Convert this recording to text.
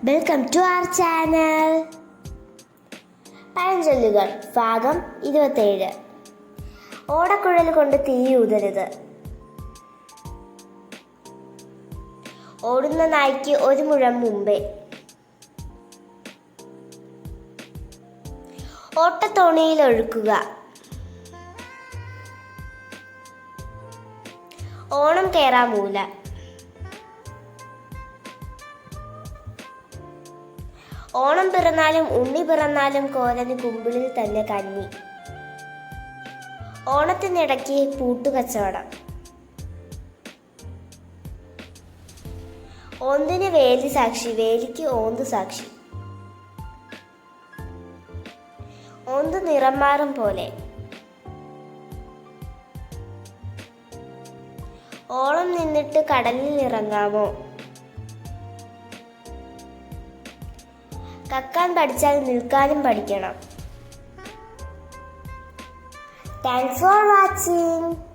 Welcome to our channel. പഴഞ്ചൊല്ലുകൾ ഭാഗം 27. ഓടക്കുഴൽ കൊണ്ട് തീയൂതരുത്. ഓടുന്ന നായ്ക്ക് ഒരു മുഴം മുമ്പേ. ഓട്ടത്തോണിയിൽ ഒഴുക്കുക. ഓണം കേറാമൂല. ഓണം പിറന്നാലും ഉണ്ണി പിറന്നാലും കോലന് കുമ്പിളിൽ തന്നെ കഞ്ഞി. ഓണത്തിനിടയ്ക്ക് പൂട്ടുകച്ചവടം. ഓന്തിന് വേലി സാക്ഷി, വേലിക്ക് ഓന്ത് സാക്ഷി. ഓന്ത് നിറം മാറും പോലെ. ഓളം നിന്നിട്ട് കടലിൽ ഇറങ്ങാമോ? കക്കാൻ പഠിച്ചാൽ നിൽക്കാനും പഠിക്കണം. Thanks for watching.